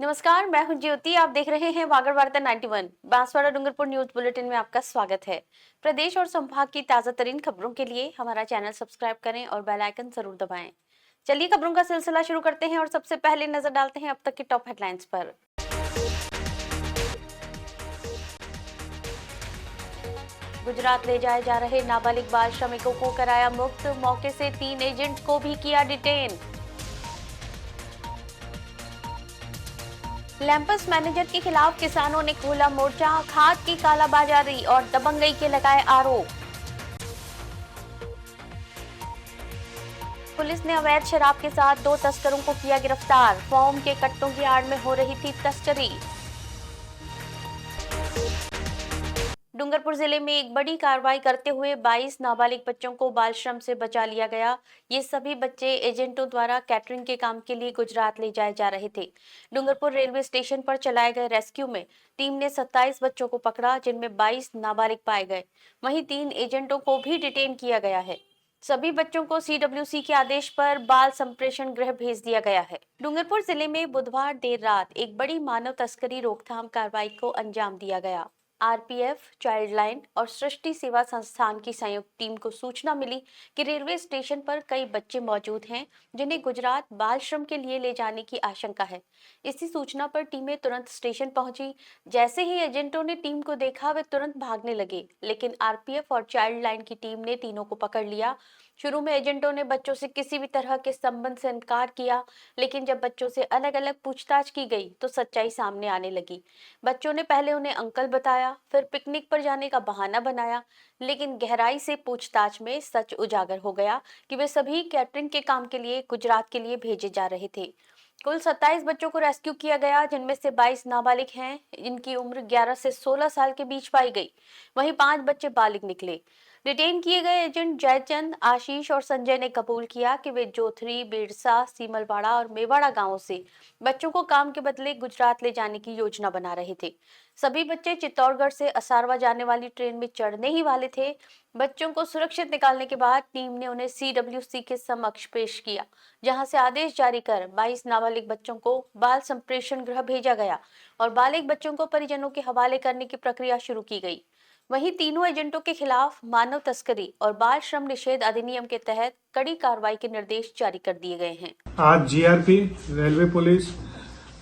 नमस्कार, मैं हूं ज्योति। आप देख रहे हैं वागड़ वार्ता 91 बांसवाड़ा डूंगरपुर न्यूज बुलेटिन में आपका स्वागत है। प्रदेश और संभाग की ताजा तरीन खबरों के लिए हमारा चैनल सब्सक्राइब करें और बेल आइकन जरूर दबाएं। चलिए खबरों का सिलसिला शुरू करते हैं और सबसे पहले नजर डालते हैं अब तक की टॉप हेडलाइंस पर। गुजरात ले जाए जा रहे नाबालिग बाल श्रमिकों को कराया मुक्त, मौके से 3 एजेंट को भी किया डिटेन। लैंपस मैनेजर के खिलाफ किसानों ने खोला मोर्चा, खाद की कालाबाजारी और दबंगई के लगाए आरोप। पुलिस ने अवैध शराब के साथ 2 तस्करों को किया गिरफ्तार, फॉर्म के कट्टों की आड़ में हो रही थी तस्करी। डूंगरपुर जिले में एक बड़ी कार्रवाई करते हुए 22 नाबालिग बच्चों को बाल श्रम से बचा लिया गया। ये सभी बच्चे एजेंटों द्वारा कैटरिंग के काम के लिए गुजरात ले जाए जा रहे थे। डूंगरपुर रेलवे स्टेशन पर चलाए गए रेस्क्यू में टीम ने 27 बच्चों को पकड़ा, जिनमें 22 नाबालिग पाए गए। वहीं 3 एजेंटों को भी डिटेन किया गया है। सभी बच्चों को CWC के आदेश पर बाल संप्रेषण गृह भेज दिया गया है। डूंगरपुर जिले में बुधवार देर रात एक बड़ी मानव तस्करी रोकथाम कार्रवाई को अंजाम दिया गया। RPF, चाइल्ड लाइन और सृष्टि सेवा संस्थान की संयुक्त टीम को सूचना मिली कि रेलवे स्टेशन पर कई बच्चे मौजूद हैं जिन्हें गुजरात बाल श्रम के लिए ले जाने की आशंका है। इसी सूचना पर टीमें तुरंत स्टेशन पहुंची। जैसे ही एजेंटों ने टीम को देखा, वे तुरंत भागने लगे, लेकिन RPF और चाइल्ड लाइन की टीम ने तीनों को पकड़ लिया। शुरू में एजेंटों ने बच्चों से किसी भी तरह के संबंध से इनकार किया, लेकिन जब बच्चों से अलग अलग पूछताछ की गई तो सच्चाई सामने आने लगी। बच्चों ने पहले उन्हें अंकल बताया, फिर पिकनिक पर जाने का बहाना बनाया, लेकिन गहराई से पूछताछ में सच उजागर हो गया कि वे सभी कैटरिंग के काम के लिए गुजरात के लिए भेजे जा रहे थे। कुल 27 बच्चों को रेस्क्यू किया गया, जिनमें से 22 नाबालिग हैं। इनकी उम्र 11 से 16 साल के बीच पाई गई। वहीं 5 बच्चे बालिग निकले। डिटेन किए गए एजेंट जयचंद, आशीष और संजय ने कबूल किया कि वे जोथरी, बेड़सा, सीमलवाड़ा और मेवाड़ा गांवों से बच्चों को काम के बदले गुजरात ले जाने की योजना बना रहे थे। सभी बच्चे चित्तौड़गढ़ से असारवा जाने वाली ट्रेन में चढ़ने ही वाले थे। बच्चों को सुरक्षित निकालने के बाद टीम ने उन्हें CWC के समक्ष पेश किया, जहां से आदेश जारी कर 22 नाबालिग बच्चों को बाल संप्रेषण गृह भेजा गया और बालिग बच्चों को परिजनों के हवाले करने की प्रक्रिया शुरू की गई। वहीं तीनों एजेंटों के खिलाफ मानव तस्करी और बाल श्रम निषेध अधिनियम के तहत कड़ी कार्रवाई के निर्देश जारी कर दिए गए हैं। आज GRP, रेलवे पुलिस,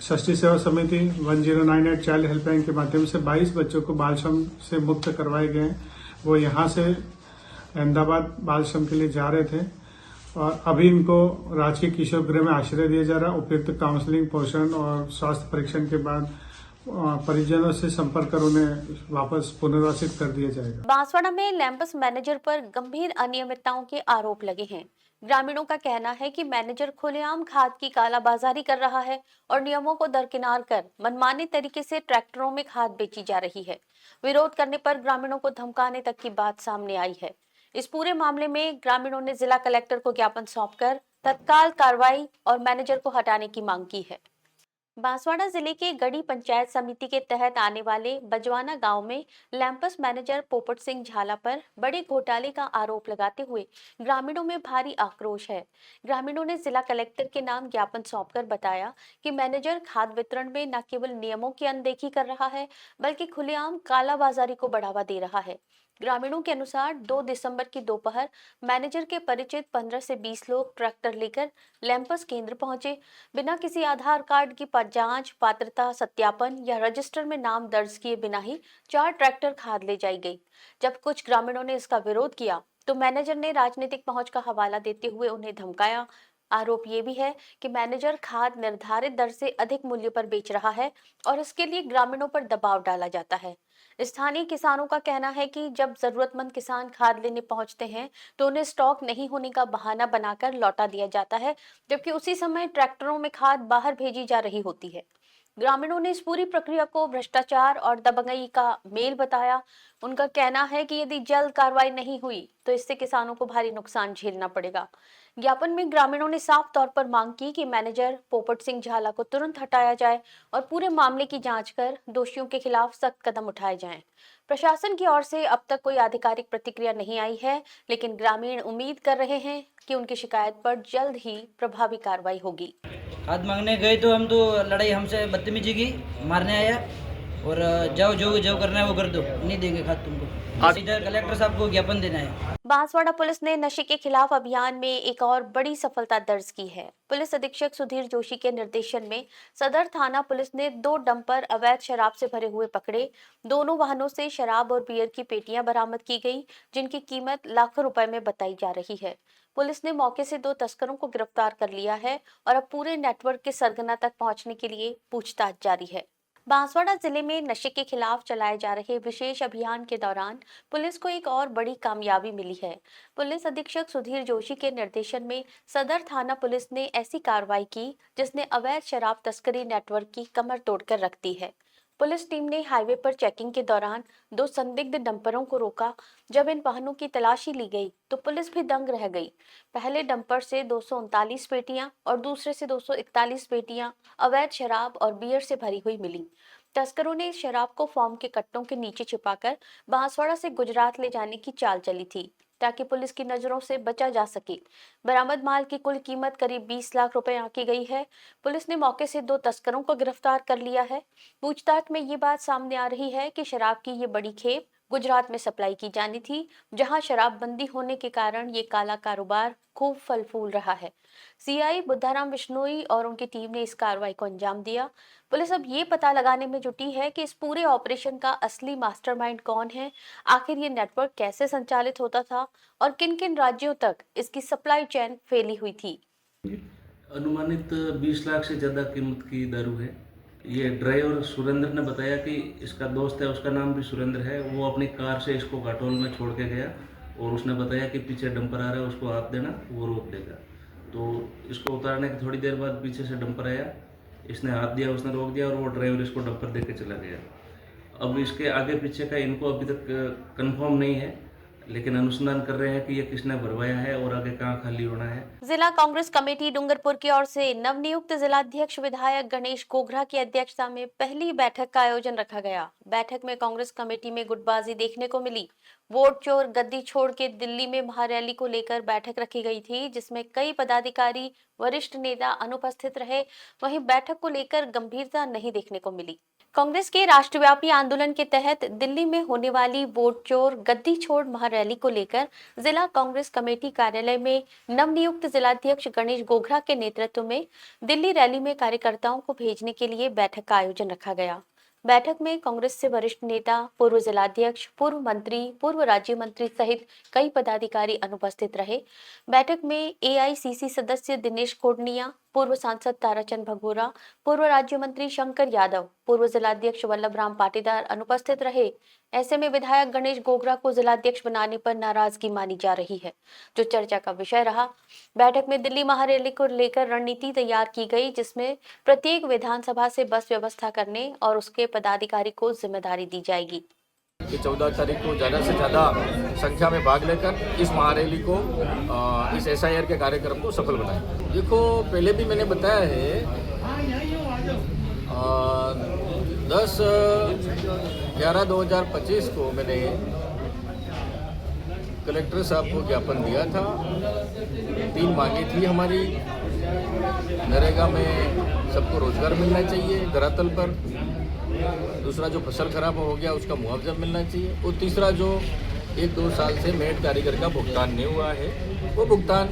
षष्ठी सेवा समिति 1098 चाइल्ड हेल्पलाइन के माध्यम से 22 बच्चों को बाल श्रम से मुक्त करवाए गए हैं। वो यहाँ से अहमदाबाद बाल श्रम के लिए जा रहे थे और अभी इनको राजकीय किशोर गृह में आश्रय दिया जा रहा है। उपयुक्त काउंसलिंग, पोषण और स्वास्थ्य परीक्षण के बाद परिजनों से संपर्क कर उन्हें वापस पुनर्वासित कर दिया जाएगा। बांसवाड़ा में लैंपस मैनेजर पर गंभीर अनियमितताओं के आरोप लगे हैं। ग्रामीणों का कहना है कि मैनेजर खुलेआम खाद की कालाबाजारी कर रहा है और नियमों को दरकिनार कर मनमाने तरीके से ट्रैक्टरों में खाद बेची जा रही है। विरोध करने पर ग्रामीणों को धमकाने तक की बात सामने आई है। इस पूरे मामले में ग्रामीणों ने जिला कलेक्टर को ज्ञापन सौंपकर तत्काल कार्रवाई और मैनेजर को हटाने की मांग की है। बांसवाड़ा जिले के गढ़ी पंचायत समिति के तहत आने वाले बजवाना गांव में लैंपस मैनेजर पोपट सिंह झाला पर बड़े घोटाले का आरोप लगाते हुए ग्रामीणों में भारी आक्रोश है। ग्रामीणों ने जिला कलेक्टर के नाम ज्ञापन सौंपकर बताया कि मैनेजर खाद वितरण में न केवल नियमों की अनदेखी कर रहा है, बल्कि खुलेआम कालाबाजारी को बढ़ावा दे रहा है। ग्रामीणों के अनुसार 2 दिसंबर की दोपहर मैनेजर के परिचित 15 से 20 लोग ट्रैक्टर लेकर लैंपस केंद्र पहुंचे। बिना किसी आधार कार्ड की जांच, पात्रता सत्यापन या रजिस्टर में नाम दर्ज किए बिना ही 4 ट्रैक्टर खाद ले जाई गई। जब कुछ ग्रामीणों ने इसका विरोध किया तो मैनेजर ने राजनीतिक पहुंच का हवाला देते हुए उन्हें धमकाया। आरोप ये भी है कि मैनेजर खाद निर्धारित दर से अधिक मूल्य पर बेच रहा है और इसके लिए ग्रामीणों पर दबाव डाला जाता है। स्थानीय किसानों का कहना है कि जब जरूरतमंद किसान खाद लेने पहुंचते हैं तो उन्हें स्टॉक नहीं होने का बहाना बनाकर लौटा दिया जाता है, जबकि उसी समय ट्रैक्टरों में खाद बाहर भेजी जा रही होती है। ग्रामीणों ने इस पूरी प्रक्रिया को भ्रष्टाचार और दबंगई का मेल बताया। उनका कहना है कि यदि जल्द कार्रवाई नहीं हुई तो इससे किसानों को भारी नुकसान झेलना पड़ेगा। ज्ञापन में ग्रामीणों ने साफ तौर पर मांग की कि मैनेजर पोपट सिंह झाला को तुरंत हटाया जाए और पूरे मामले की जांच कर दोषियों के खिलाफ सख्त कदम उठाए जाएं। प्रशासन की ओर से अब तक कोई आधिकारिक प्रतिक्रिया नहीं आई है, लेकिन ग्रामीण उम्मीद कर रहे हैं कि उनकी शिकायत पर जल्द ही प्रभावी कार्रवाई होगी। हाथ मांगने गए तो हम तो लड़ाई हमसे बदतमीजी की, मारने आया और जाओ जो करना है वो कर दो, नहीं देंगे खाद तुमको। आज इधर कलेक्टर साहब को ज्ञापन देना है। बांसवाड़ा पुलिस ने नशे के खिलाफ अभियान में एक और बड़ी सफलता दर्ज की है। पुलिस अधीक्षक सुधीर जोशी के निर्देशन में सदर थाना पुलिस ने 2 डंपर अवैध शराब से भरे हुए पकड़े। दोनों वाहनों से शराब और बियर की पेटियां बरामद की गई, जिनकी कीमत लाखों रुपए में बताई जा रही है। पुलिस ने मौके से 2 तस्करों को गिरफ्तार कर लिया है और अब पूरे नेटवर्क के सरगना तक पहुंचने के लिए पूछताछ जारी है। बांसवाड़ा जिले में नशे के खिलाफ चलाए जा रहे विशेष अभियान के दौरान पुलिस को एक और बड़ी कामयाबी मिली है। पुलिस अधीक्षक सुधीर जोशी के निर्देशन में सदर थाना पुलिस ने ऐसी कार्रवाई की जिसने अवैध शराब तस्करी नेटवर्क की कमर तोड़कर रख दी है। पुलिस टीम ने हाईवे पर चेकिंग के दौरान 2 संदिग्ध डंपरों को रोका। जब इन वाहनों की तलाशी ली गई तो पुलिस भी दंग रह गई। पहले डंपर से 239 पेटियां और दूसरे से 241 पेटियां अवैध शराब और बियर से भरी हुई मिली। तस्करों ने इस शराब को फॉर्म के कट्टों के नीचे छिपाकर बांसवाड़ा से गुजरात ले जाने की चाल चली थी, ताकि पुलिस की नजरों से बचा जा सके। बरामद माल की कुल कीमत करीब 20 लाख रुपए आंकी गई है। पुलिस ने मौके से 2 तस्करों को गिरफ्तार कर लिया है। पूछताछ में ये बात सामने आ रही है कि शराब की ये बड़ी खेप गुजरात में सप्लाई की जानी थी, जहां शराबबंदी होने के कारण ये काला कारोबार खूब फल फूल रहा है। सीआई बुद्धाराम बिश्नोई और उनकी टीम ने इस कार्रवाई को अंजाम दिया। पुलिस अब ये पता लगाने में जुटी है कि इस पूरे ऑपरेशन का असली मास्टरमाइंड कौन है, आखिर ये नेटवर्क कैसे संचालित होता था और किन-किन राज्यों तक इसकी सप्लाई चेन फैली हुई थी। अनुमानित 20 लाख से ज़्यादा कीमत की दारू है। ये ड्राइवर सुरेंद्र ने बताया कि इसका दोस्त है, उसका नाम भी सुरेंद्र है, वो अपनी कार से इसको घाटोल में छोड़ के गया और उसने बताया कि पीछे डंपर आ रहा है, उसको हाथ देना, वो रोक देगा। तो इसको उतारने की थोड़ी देर बाद पीछे से डंपर आया, इसने हाथ दिया, उसने रोक दिया और वो ड्राइवर इसको डंपर दे के चला गया। अब इसके आगे पीछे का इनको अभी तक कंफर्म नहीं है, लेकिन अनुसंधान कर रहे हैं कि ये किसने भरवाया है और आगे कहाँ खाली होना है। जिला कांग्रेस कमेटी डूंगरपुर की ओर से नवनियुक्त जिलाध्यक्ष विधायक गणेश गोगरा की अध्यक्षता में पहली बैठक का आयोजन रखा गया। बैठक में कांग्रेस कमेटी में गुटबाजी देखने को मिली। वोट चोर गद्दी छोड़ के दिल्ली में महारैली को लेकर बैठक रखी गई थी, जिसमें कई पदाधिकारी वरिष्ठ नेता अनुपस्थित रहे। वहीं बैठक को लेकर गंभीरता नहीं देखने को मिली। कांग्रेस के राष्ट्रव्यापी आंदोलन के तहत दिल्ली में होने वाली वोट चोर गद्दी छोड़ महारैली को लेकर जिला कांग्रेस कमेटी कार्यालय में नवनियुक्त जिलाध्यक्ष गणेश गोगरा के नेतृत्व में दिल्ली रैली में कार्यकर्ताओं को भेजने के लिए बैठक का आयोजन रखा गया। बैठक में कांग्रेस से वरिष्ठ नेता, पूर्व जिलाध्यक्ष, पूर्व मंत्री, पूर्व राज्य मंत्री सहित कई पदाधिकारी अनुपस्थित रहे। बैठक में एआईसीसी सदस्य दिनेश कोडनिया, पूर्व सांसद ताराचंद भगोरा, पूर्व राज्य मंत्री शंकर यादव, पूर्व जिलाध्यक्ष वल्लभ राम पाटीदार अनुपस्थित रहे। ऐसे में विधायक गणेश गोगरा को जिलाध्यक्ष बनाने पर नाराजगी मानी जा रही है, जो चर्चा का विषय रहा। बैठक में दिल्ली महारैली को लेकर रणनीति तैयार की गई, जिसमें प्रत्येक विधानसभा से बस व्यवस्था करने और उसके पदाधिकारी को जिम्मेदारी दी जाएगी। कि 14 तारीख को ज़्यादा से ज़्यादा संख्या में भाग लेकर इस महारैली को इस एसआईआर के कार्यक्रम को सफल बनाएं। देखो, पहले भी मैंने बताया है 10/11/2025 को मैंने कलेक्टर साहब को ज्ञापन दिया था। 3 मांगे थी हमारी। नरेगा में सबको रोजगार मिलना चाहिए धरातल पर, दूसरा जो फसल खराब हो गया उसका मुआवजा मिलना चाहिए, और तीसरा जो 1-2 साल से मेड कारीगर का भुगतान नहीं हुआ है वो भुगतान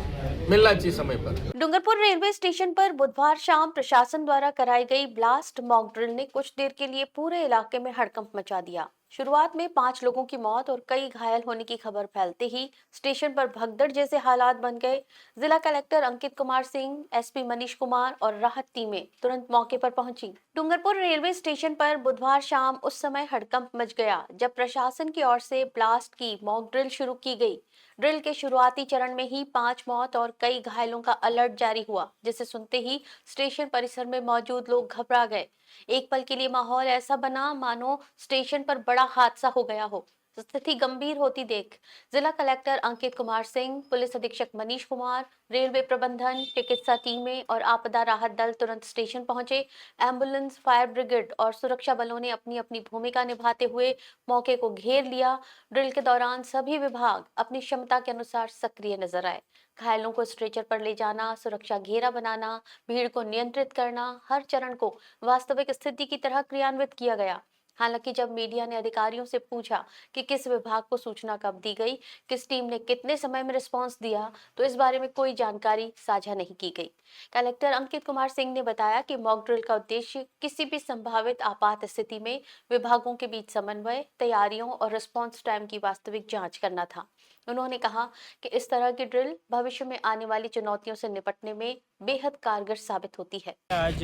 मिलना चाहिए समय पर। डूंगरपुर रेलवे स्टेशन पर बुधवार शाम प्रशासन द्वारा कराई गई ब्लास्ट मॉक ड्रिल ने कुछ देर के लिए पूरे इलाके में हड़कंप मचा दिया। शुरुआत में 5 लोगों की मौत और कई घायल होने की खबर फैलते ही स्टेशन पर भगदड़ जैसे हालात बन गए। जिला कलेक्टर अंकित कुमार सिंह, एसपी मनीष कुमार और राहत टीमें तुरंत मौके पर पहुंची। डूंगरपुर रेलवे स्टेशन पर बुधवार शाम उस समय हड़कंप मच गया जब प्रशासन की ओर से ब्लास्ट की मॉक ड्रिल शुरू की गई। ड्रिल के शुरुआती चरण में ही 5 मौत और कई घायलों का अलर्ट जारी हुआ, जिसे सुनते ही स्टेशन परिसर में मौजूद लोग घबरा गए। एक पल के लिए माहौल ऐसा बना मानो स्टेशन पर बड़ा हादसा हो गया हो। स्थिति गंभीर होती देख जिला कलेक्टर अंकित कुमार सिंह, पुलिस अधीक्षक मनीष कुमार, रेलवे प्रबंधन, चिकित्सा टीमें और आपदा राहत दल तुरंत स्टेशन पहुंचे। एम्बुलेंस, फायर ब्रिगेड और सुरक्षा बलों ने अपनी अपनी भूमिका निभाते हुए मौके को घेर लिया। ड्रिल के दौरान सभी विभाग अपनी क्षमता के अनुसार सक्रिय नजर आए। घायलों को स्ट्रेचर पर ले जाना, सुरक्षा घेरा बनाना, भीड़ को नियंत्रित करना, हर चरण को वास्तविक स्थिति की तरह क्रियान्वित किया गया। हालांकि जब मीडिया ने अधिकारियों से पूछा कि किस विभाग को सूचना कब दी गई, किस टीम ने कितने समय में रिस्पांस दिया, तो इस बारे में कोई जानकारी साझा नहीं की गई। कलेक्टर अंकित कुमार सिंह ने बताया कि मॉक ड्रिल का उद्देश्य किसी भी संभावित आपात स्थिति में विभागों के बीच समन्वय, तैयारियों और रिस्पांस टाइम की वास्तविक जांच करना था। उन्होंने कहा कि इस तरह की ड्रिल भविष्य में आने वाली चुनौतियों से निपटने में बेहद कारगर साबित होती है। आज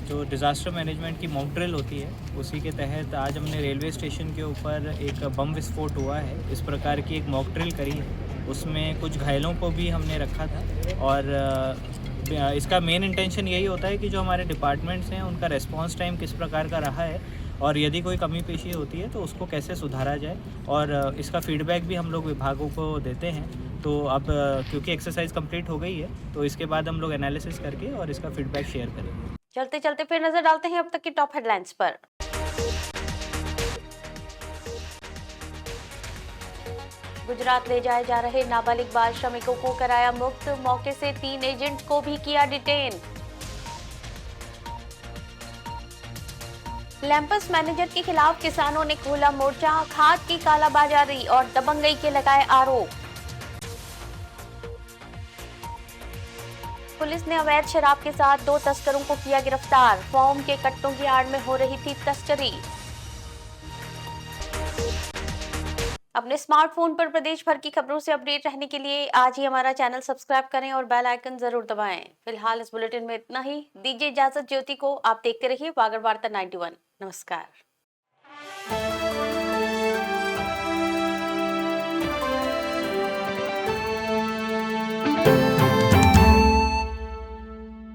जो डिज़ास्टर मैनेजमेंट की मॉक ड्रिल होती है, उसी के तहत आज हमने रेलवे स्टेशन के ऊपर एक बम विस्फोट हुआ है, इस प्रकार की एक मॉक ड्रिल करी है। उसमें कुछ घायलों को भी हमने रखा था और इसका मेन इंटेंशन यही होता है कि जो हमारे डिपार्टमेंट्स हैं उनका रेस्पॉन्स टाइम किस प्रकार का रहा है और यदि कोई कमी पेशी होती है तो उसको कैसे सुधारा जाए, और इसका फीडबैक भी हम लोग विभागों को देते हैं। तो अब क्योंकि एक्सरसाइज कंप्लीट हो गई है तो इसके बाद हम लोग एनालिसिस करके और इसका फीडबैक शेयर करेंगे। चलते चलते फिर नजर डालते हैं अब तक की टॉप हेडलाइंस पर। गुजरात ले जाए जा रहे नाबालिग बाल श्रमिकों को कराया मुक्त, मौके से 3 एजेंट को भी किया डिटेन। लैंपस मैनेजर के खिलाफ किसानों ने खोला मोर्चा, खाद की कालाबाजारी और दबंगई के लगाए आरोप। पुलिस ने अवैध शराब के साथ 2 तस्करों को किया गिरफ्तार, फॉर्म के कट्टों की आड़ में हो रही थी तस्करी। अपने स्मार्टफोन पर प्रदेश भर की खबरों से अपडेट रहने के लिए आज ही हमारा चैनल सब्सक्राइब करें और बेल आइकन जरूर दबाएं। फिलहाल इस बुलेटिन में इतना ही। दीजिए इजाजत ज्योति को। आप देखते रहिए वागर वार्ता 91। नमस्कार।